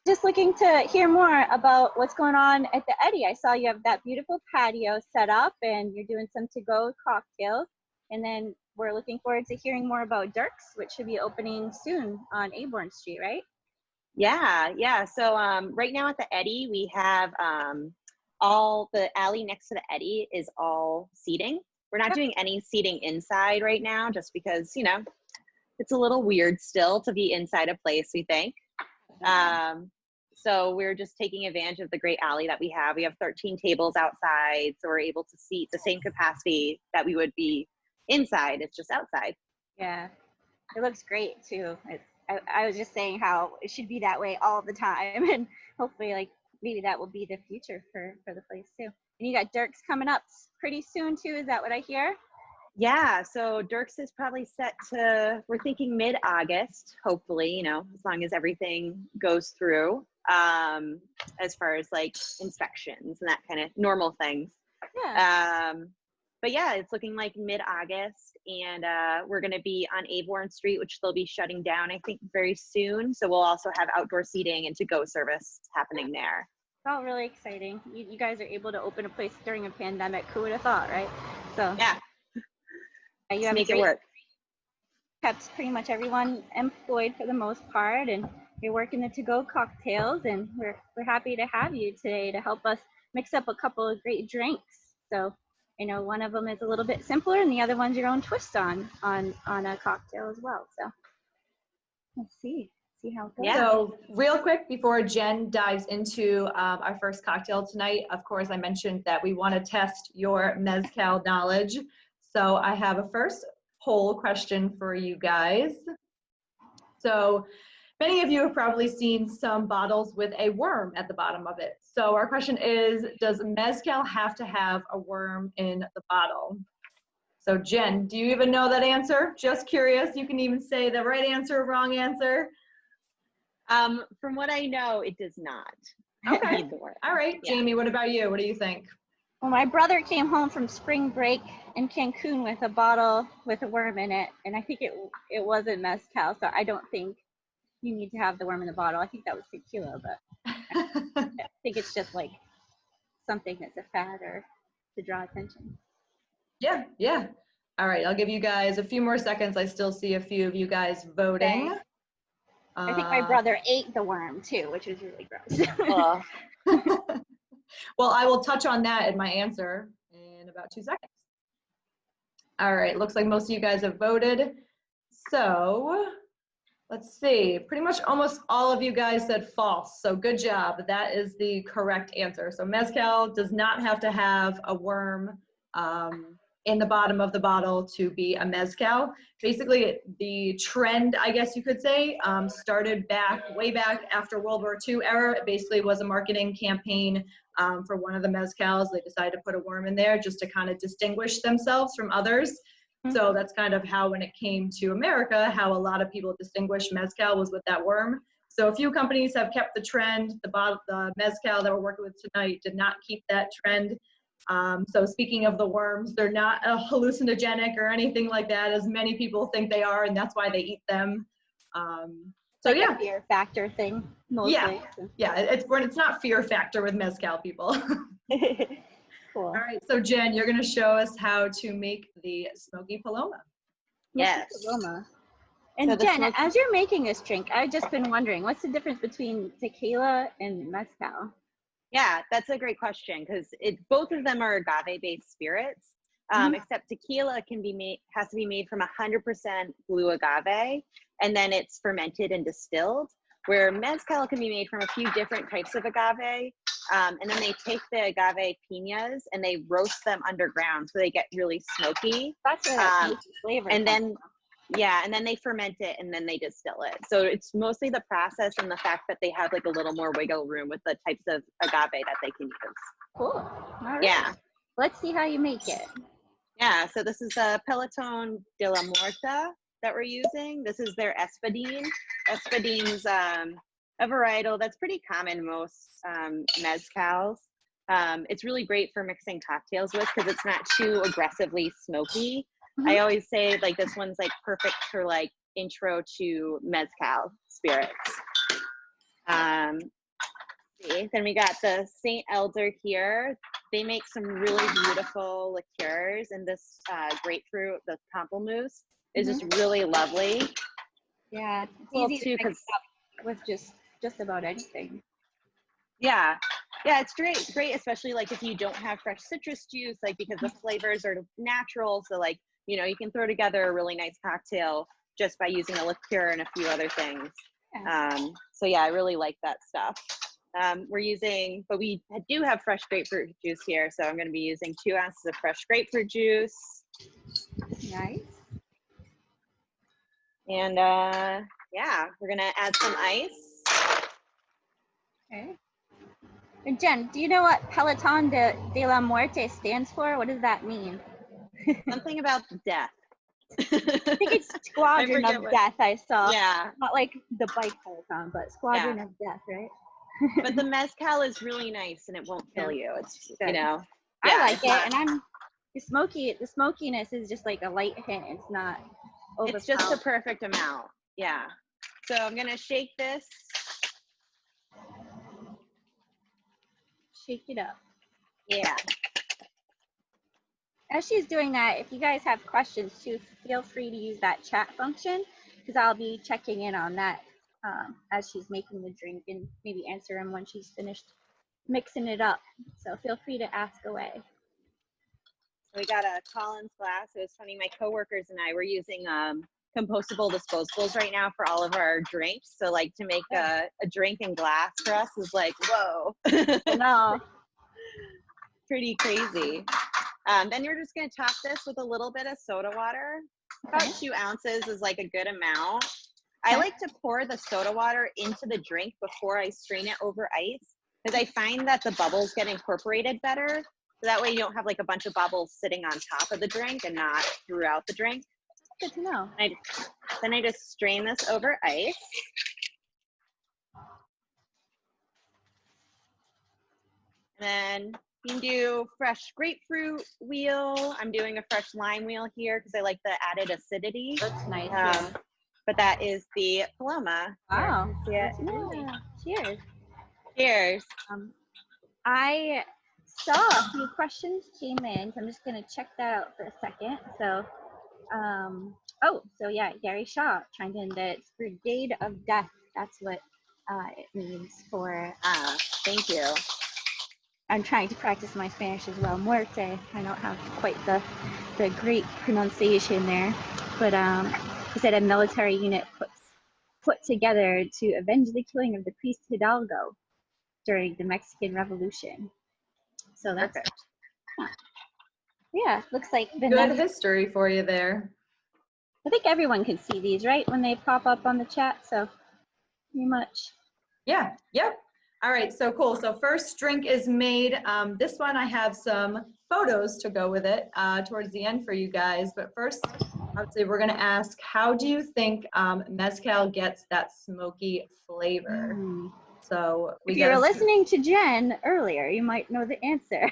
Just looking to hear more about what's going on at the Eddy. I saw you have that beautiful patio set up and you're doing some to-go cocktails. And then we're looking forward to hearing more about Dirk's, which should be opening soon on Aborn Street, right? Yeah. So right now at the Eddy, we have all the alley next to the Eddy is all seating. We're not doing any seating inside right now just because, you know, it's a little weird still to be inside a place, we think. So we're just taking advantage of the great alley that we have. We have 13 tables outside, so we're able to seat the same capacity that we would be inside. It's just outside. Yeah, it looks great too. I was just saying how it should be that way all the time, and hopefully, like maybe that will be the future for the place too. And you got Dirk's coming up pretty soon too. Is that what I hear? Yeah, so Dirk's is probably set to, we're thinking mid-August, hopefully, you know, as long as everything goes through, as far as like inspections and that kind of normal things. Yeah. But yeah, it's looking like mid-August, and we're going to be on Aborn Street, which they'll be shutting down, I think, very soon. So we'll also have outdoor seating and to-go service happening there. It's all really exciting. You guys are able to open a place during a pandemic. Who would have thought, right? So yeah. You have make it work. Kept pretty much everyone employed for the most part, and you're working the to-go cocktails, and we're happy to have you today to help us mix up a couple of great drinks. So I know one of them is a little bit simpler, and the other one's your own twist on a cocktail as well. So let's see how it goes. Yeah. So real quick before Jen dives into our first cocktail tonight, of course, I mentioned that we want to test your mezcal knowledge. So I have a first poll question for you guys. So many of you have probably seen some bottles with a worm at the bottom of it. So our question is, does mezcal have to have a worm in the bottle? So Jen, do you even know that answer? Just curious. You can even say the right answer or wrong answer. From what I know, it does not. Okay. All right. Yeah. Jamie, what about you? What do you think? Well, my brother came home from spring break in Cancun with a bottle with a worm in it, and I think it wasn't mezcal, so I don't think you need to have the worm in the bottle. I think that was tequila, but I think it's just like something that's a fad or to draw attention. Yeah. All right, I'll give you guys a few more seconds. I still see a few of you guys voting. Okay. I think my brother ate the worm too, which is really gross. Well, I will touch on that in my answer in about 2 seconds. All right, looks like most of you guys have voted. So let's see, pretty much almost all of you guys said false. So good job, that is the correct answer. So mezcal does not have to have a worm in the bottom of the bottle to be a mezcal. Basically, the trend, I guess you could say, started way back after World War II era. It basically was a marketing campaign for one of the mezcals. They decided to put a worm in there just to kind of distinguish themselves from others. Mm-hmm. So that's kind of how, when it came to America, how a lot of people distinguished mezcal was with that worm. So a few companies have kept the trend. The mezcal that we're working with tonight did not keep that trend. So speaking of the worms, they're not hallucinogenic or anything like that, as many people think they are, and that's why they eat them. So like yeah, a fear factor thing mostly. Yeah, it's not fear factor with mezcal, people. Cool. All right, so Jen, you're going to show us how to make the Smoky Paloma. Yes. Paloma. And so Jen, as you're making this drink, I've just been wondering, what's the difference between tequila and mezcal? Yeah, that's a great question, because both of them are agave-based spirits, except tequila has to be made from 100% blue agave, and then it's fermented and distilled, where mezcal can be made from a few different types of agave, and then they take the agave piñas and they roast them underground so they get really smoky. That's a flavor. And then they ferment it and then they distill it. So it's mostly the process and the fact that they have like a little more wiggle room with the types of agave that they can use. Cool. All right. Yeah. Let's see how you make it. Yeah, so this is a Peloton de la Muerta that we're using. This is their espadín. Espadín's a varietal that's pretty common in most mezcals. It's really great for mixing cocktails with because it's not too aggressively smoky. Mm-hmm. I always say like this one's like perfect for like intro to mezcal spirits. See, then we got the St. Elder here. They make some really beautiful liqueurs, and this grapefruit, the Pamplemousse, is just really lovely. Yeah, it's Cool easy too, to mix up with just about anything. Yeah, it's great, especially like if you don't have fresh citrus juice, like because the flavors are natural. So like, you know, you can throw together a really nice cocktail just by using a liqueur and a few other things. Yeah. So yeah, I really like that stuff. We're using, but we do have fresh grapefruit juice here. So I'm going to be using 2 ounces of fresh grapefruit juice. Nice. And yeah, we're going to add some ice. Okay. And Jen, do you know what Peloton de la Muerte stands for? What does that mean? Something about death. I think it's Squadron of Death, I saw. Yeah. Not like the bike Peloton, but Squadron of Death, right? But the mezcal is really nice and it won't kill you. It's, good. you know. I like it, and the smokiness is just like a light hint. It's not overpowering. It's just the perfect amount. Yeah. So I'm going to shake this. Shake it up. Yeah. As she's doing that, if you guys have questions too, feel free to use that chat function, because I'll be checking in on that as she's making the drink, and maybe answer them when she's finished mixing it up. So feel free to ask away. So we got a Collins glass. It was funny, my coworkers and I were using compostable disposables right now for all of our drinks. So like to make a drink in glass for us is like, whoa. No. Pretty crazy. Then you're just going to top this with a little bit of soda water. About 2 ounces is like a good amount. I like to pour the soda water into the drink before I strain it over ice, because I find that the bubbles get incorporated better. So that way you don't have like a bunch of bubbles sitting on top of the drink and not throughout the drink. Good to know. Then I just strain this over ice. And then you can do fresh grapefruit wheel. I'm doing a fresh lime wheel here because I like the added acidity. That's nice. But that is the Paloma. Wow. Yeah. Cheers. Cheers. I saw a few questions came in, so I'm just gonna check that out for a second. So, so yeah, Gary Shaw chimed in that it's Brigade of Death. That's what it means for. Thank you. I'm trying to practice my Spanish as well. Muerte. I don't have quite the great pronunciation there, but he said a military unit put together to avenge the killing of the priest Hidalgo during the Mexican Revolution. So that's perfect. Yeah, looks like good history for you there. I think everyone can see these, right, when they pop up on the chat. So pretty much. Yeah. Yep. All right, so cool. So first drink is made. This one I have some photos to go with it towards the end for you guys. But first, obviously, we're gonna ask, how do you think mezcal gets that smoky flavor? So if you were listening to Jen earlier, you might know the answer.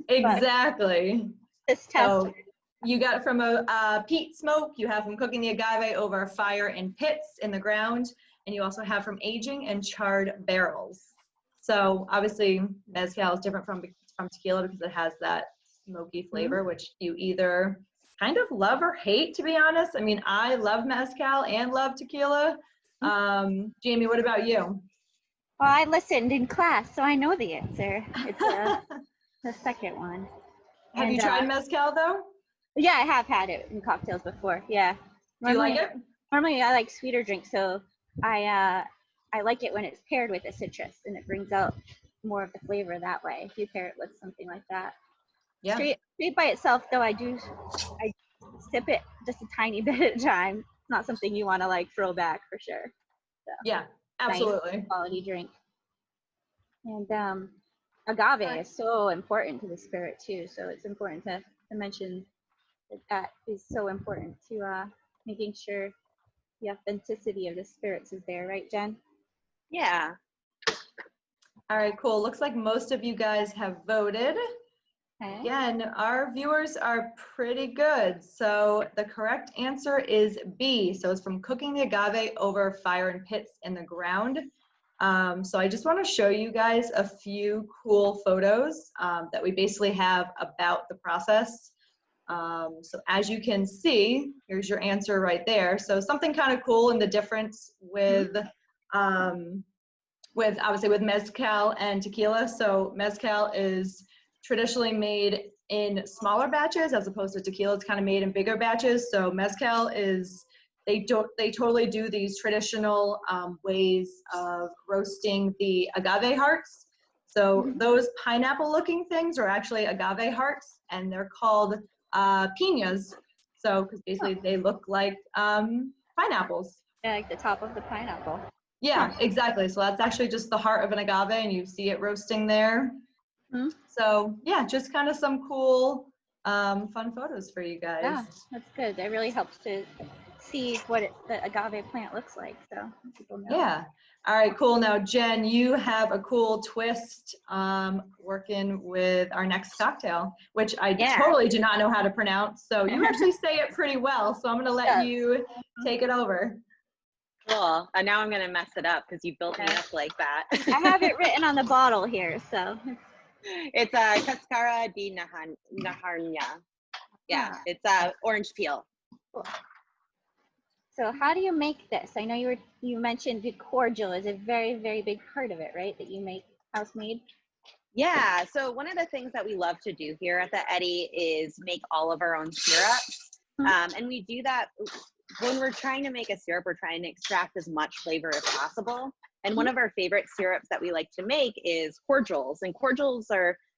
Exactly. This test. So you got from a peat smoke, you have from cooking the agave over fire in pits in the ground, and you also have from aging in charred barrels. So obviously mezcal is different from tequila because it has that smoky flavor, which you either kind of love or hate, to be honest. I mean, I love mezcal and love tequila. Jamie, what about you? Well, I listened in class, so I know the answer. It's the second one. Have you tried mezcal though? Yeah, I have had it in cocktails before. Yeah. Do you like it? Normally I like sweeter drinks, so I like it when it's paired with a citrus, and it brings out more of the flavor that way. If you pair it with something like that. Yeah. Straight by itself, though, I sip it just a tiny bit at a time. It's not something you want to like throw back for sure. So, yeah, absolutely. Nice quality drink. And agave is so important to the spirit too. So it's important to mention that is so important to making sure the authenticity of the spirits is there, right, Jen? Yeah. All right, cool. Looks like most of you guys have voted. Okay. Again, our viewers are pretty good. So the correct answer is B. So it's from cooking the agave over fire in pits in the ground. So I just want to show you guys a few cool photos that we basically have about the process. So as you can see, here's your answer right there. So something kind of cool in the difference with obviously with mezcal and tequila. So mezcal is traditionally made in smaller batches as opposed to tequila. It's kind of made in bigger batches. So mezcal is, they totally do these traditional ways of roasting the agave hearts. So those pineapple looking things are actually agave hearts, and they're called piñas. So because basically they look like pineapples. Yeah, like the top of the pineapple. Yeah, exactly. So that's actually just the heart of an agave, and you see it roasting there. Mhm. So yeah, just kind of some cool, fun photos for you guys. Yeah, that's good. That really helps to see what the agave plant looks like, so people know. Yeah. All right, cool. Now, Jen, you have a cool twist working with our next cocktail, which I totally do not know how to pronounce. So you actually say it pretty well. So I'm going to let you take it over. Cool. And now I'm going to mess it up because you built me up like that. I have it written on the bottle here, so. It's a Cascara de naranja. Yeah, it's orange peel. Cool. So how do you make this? I know you mentioned the cordial is a very, very big part of it, right? That you make house made. Yeah, so one of the things that we love to do here at the Eddy is make all of our own syrups. And we do that when we're trying to make a syrup, we're trying to extract as much flavor as possible. And one of our favorite syrups that we like to make is cordials. And cordials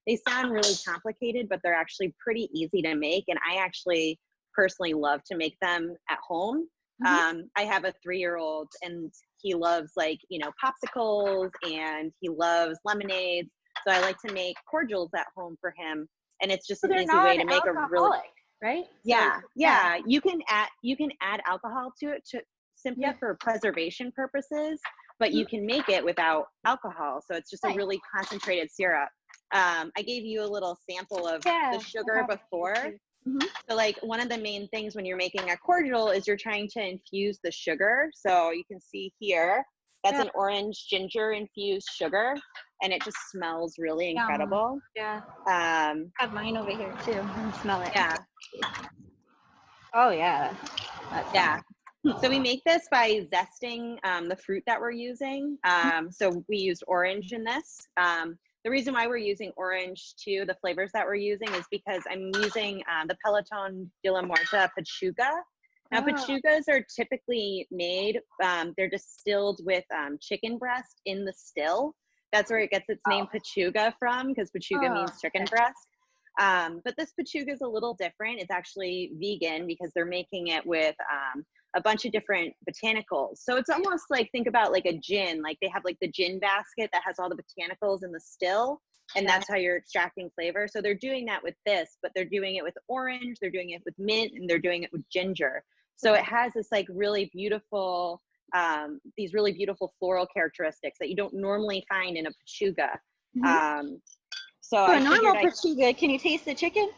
they sound really complicated, but they're actually pretty easy to make. And I actually personally love to make them at home. I have a 3-year-old, and he loves popsicles, and he loves lemonades. So I like to make cordials at home for him. And it's just an easy way to make a really, right? Yeah, yeah. You can add alcohol to it simply for preservation purposes, but you can make it without alcohol. So it's just a really concentrated syrup. I gave you a little sample of the sugar before. So one of the main things when you're making a cordial is you're trying to infuse the sugar. So you can see here, that's an orange ginger infused sugar, and it just smells really incredible. Yeah. I have mine over here too. And smell it. Yeah. Oh yeah. So we make this by zesting the fruit that we're using. So we used orange in this. The reason why we're using orange too, the flavors that we're using, is because I'm using the Peloton de la Muerta Pechuga. Now, Pechugas are typically made, they're distilled with chicken breast in the still. That's where it gets its name Pechuga from, because Pechuga means chicken breast. But this Pechuga is a little different. It's actually vegan because they're making it with a bunch of different botanicals. So it's almost like, think about like a gin, like they have like the gin basket that has all the botanicals in the still, and that's how you're extracting flavor. So they're doing that with this, but they're doing it with orange, they're doing it with mint, and they're doing it with ginger. So it has this like really beautiful, these really beautiful floral characteristics that you don't normally find in a Pechuga. So a normal Pechuga, can you taste the chicken?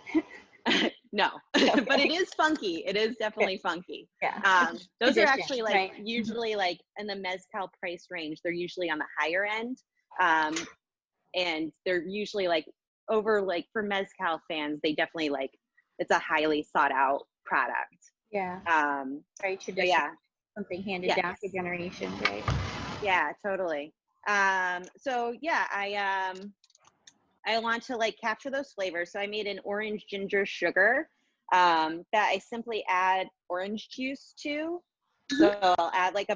No, but it is funky. It is definitely funky. Yeah. Those are actually like usually like in the mezcal price range. They're usually on the higher end, and they're usually like over, like for mezcal fans, they definitely like, it's a highly sought out product. Yeah. Very traditional. Yeah. Something handed down for generations, right? Yeah, totally. So yeah, I want to like capture those flavors. So I made an orange ginger sugar that I simply add orange juice to. So I'll add like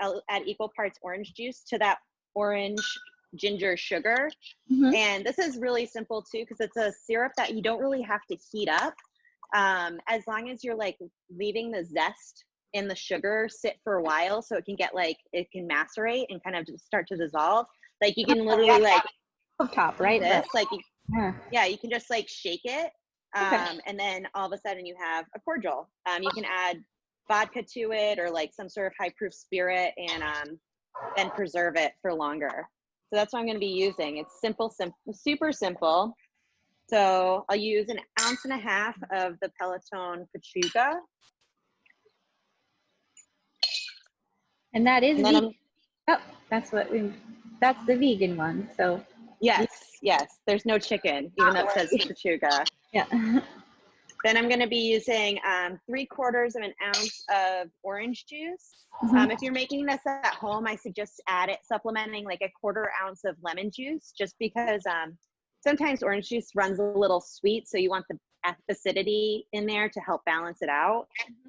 I'll add equal parts orange juice to that orange ginger sugar. And this is really simple too, because it's a syrup that you don't really have to heat up. As long as you're like leaving the zest in the sugar sit for a while, so it can get like, it can macerate and kind of just start to dissolve. Like you can literally like top, right? This, like, you can just like shake it, and then all of a sudden you have a cordial. You can add vodka to it, or like some sort of high proof spirit, and then preserve it for longer. So that's what I'm going to be using. It's simple, super simple. So I'll use 1.5 ounces of the Peloton Pechuga. And that is That's the vegan one. So Yes, yes. There's no chicken, even though it says Pechuga. yeah. Then I'm going to be using 3/4 of an ounce of orange juice. If you're making this at home, I suggest supplementing like a 1/4 ounce of lemon juice, just because sometimes orange juice runs a little sweet, so you want the acidity in there to help balance it out.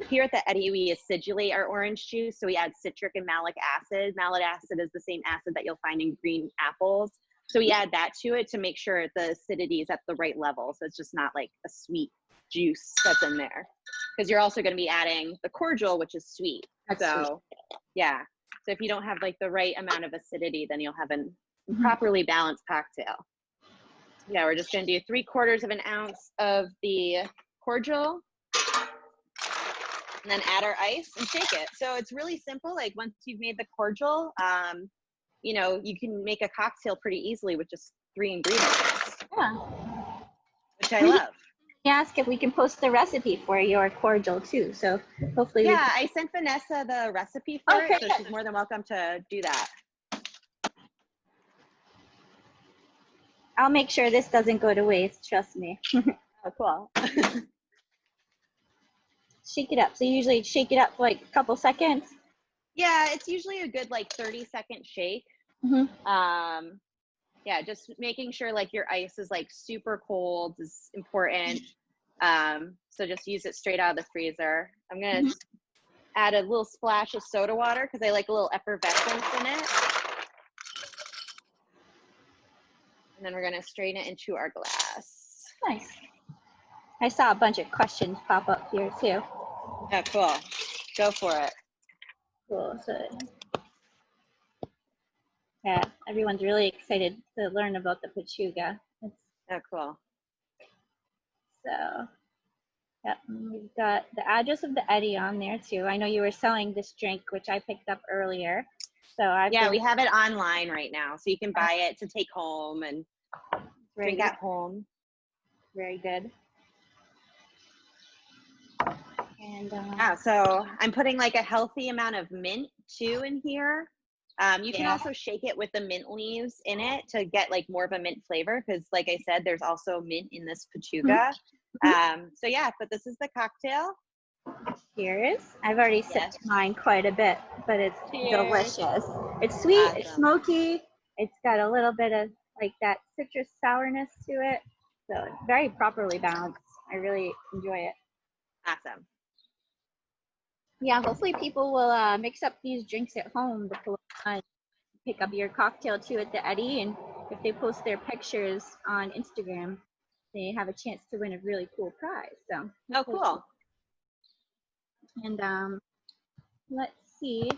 Here at the Eddy, we acidulate our orange juice, so we add citric and malic acid. Malic acid is the same acid that you'll find in green apples. So we add that to it to make sure the acidity is at the right level, so it's just not like a sweet juice that's in there, because you're also going to be adding the cordial, which is sweet. Yeah, so if you don't have like the right amount of acidity, then you'll have a properly balanced cocktail. Yeah, we're just going to do 3/4 of an ounce of the cordial, and then add our ice and shake it. So it's really simple. Like once you've made the cordial, you know, you can make a cocktail pretty easily with just 3 ingredients. Yeah. Which I love. Ask if we can post the recipe for your cordial too. So hopefully. Yeah, I sent Vanessa the recipe for it, so she's more than welcome to do that. I'll make sure this doesn't go to waste. Trust me. Oh, cool. Shake it up. So you usually shake it up for like a couple seconds. Yeah, it's usually a good like 30-second shake. Yeah, just making sure like your ice is like super cold is important. So just use it straight out of the freezer. I'm gonna add a little splash of soda water because I like a little effervescence in it. And then we're gonna strain it into our glass. Nice. I saw a bunch of questions pop up here too. Oh, cool. Go for it. Cool. So yeah, everyone's really excited to learn about the Pechuga. Oh, cool. So, yep, we've got the address of the Eddy on there too. I know you were selling this drink, which I picked up earlier. So we have it online right now, so you can buy it to take home and drink at home. Very good. And so I'm putting like a healthy amount of mint too in here. You can also shake it with the mint leaves in it to get like more of a mint flavor, because like I said, there's also mint in this Pechuga. So yeah, but this is the cocktail. Cheers. I've already sipped mine quite a bit, but it's delicious. It's sweet, it's smoky, it's got a little bit of like that citrus sourness to it. So it's very properly balanced. I really enjoy it. Awesome. Yeah, hopefully people will mix up these drinks at home before pick up your cocktail too at the Eddy, and if they post their pictures on Instagram, they have a chance to win a really cool prize. So cool. And let's see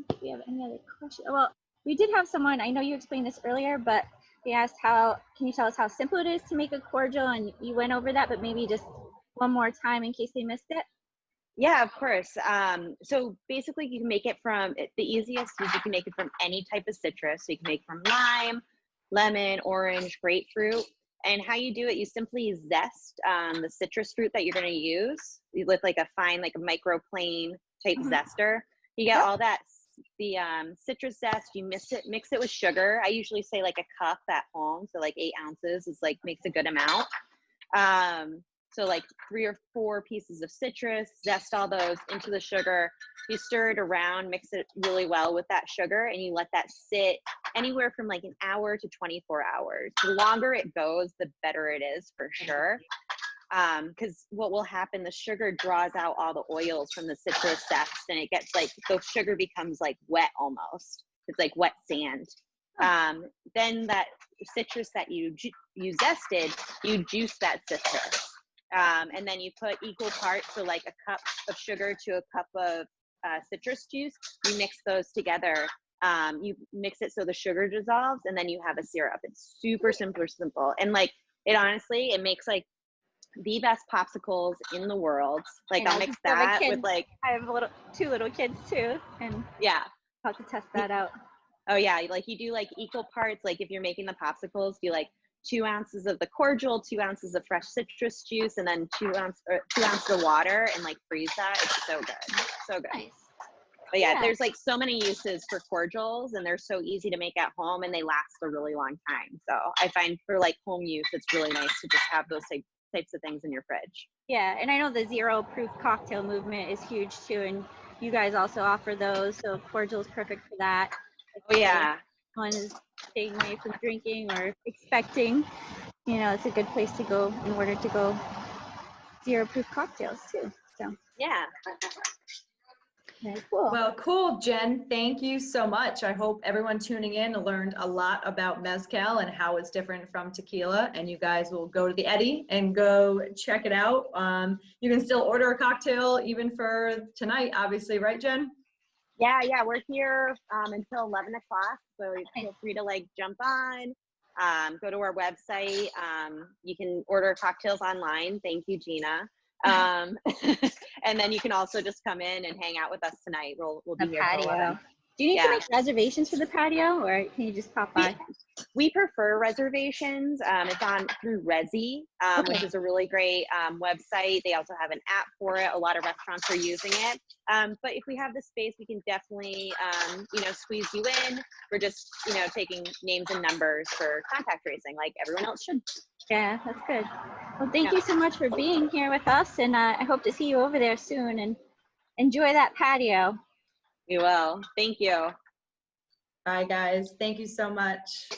if we have any other questions. Well, we did have someone, I know you explained this earlier, but they asked can you tell us how simple it is to make a cordial, and you went over that, but maybe just one more time in case they missed it. Yeah, of course. So basically you can make it from, the easiest is you can make it from any type of citrus. So you can make from lime, lemon, orange, grapefruit. And how you do it, you simply zest the citrus fruit that you're going to use with like a fine, like a microplane type zester. You get all that, the citrus zest, you mix it with sugar. I usually say like a cup at home. So like 8 ounces is like, makes a good amount. So like 3 or 4 pieces of citrus, zest all those into the sugar. You stir it around, mix it really well with that sugar, and you let that sit anywhere from like an hour to 24 hours. The longer it goes, the better it is for sure. Because what will happen, the sugar draws out all the oils from the citrus zest, and it gets like, the sugar becomes like wet almost. It's like wet sand. Then that citrus that you zested, you juice that citrus. And then you put equal parts, so like a cup of sugar to a cup of citrus juice. You mix those together. You mix it so the sugar dissolves, and then you have a syrup. It's super simple. And like, it honestly, it makes like the best popsicles in the world. Like, I'll mix that with like, I have 2 little kids too, and yeah, I'll have to test that out. Oh yeah, like you do like equal parts. Like if you're making the popsicles, do like 2 ounces of the cordial, 2 ounces of fresh citrus juice, and then 2 ounces of water, and like freeze that. It's so good, so good. Nice. But yeah, Yeah. there's like so many uses for cordials, and they're so easy to make at home, and they last a really long time. So I find for like home use, it's really nice to just have those types of things in your fridge. Yeah, and I know the zero proof cocktail movement is huge too, and you guys also offer those, so cordial is perfect for that. Oh yeah. One is staying away from drinking or expecting, you know, it's a good place to go in order to go zero proof cocktails too. So Yeah. very cool. Well, cool, Jen. Thank you so much. I hope everyone tuning in learned a lot about mezcal and how it's different from tequila. And you guys will go to the Eddy and go check it out. You can still order a cocktail even for tonight, obviously, right, Jen? Yeah, we're here until 11 o'clock, so feel free to like jump on, go to our website. You can order cocktails online. Thank you, Gina. And then you can also just come in and hang out with us tonight. We'll be The here till 11. patio. Do you need to make reservations for the patio, or can you just pop by? We prefer reservations. It's on through Resi, which is a really great website. They also have an app for it. A lot of restaurants are using it. But if we have the space, we can definitely, squeeze you in. We're just, taking names and numbers for contact tracing like everyone else should. Yeah, that's good. Well, thank you so much for being here with us, and I hope to see you over there soon, and enjoy that patio. We will. Thank you. Bye, guys. Thank you so much.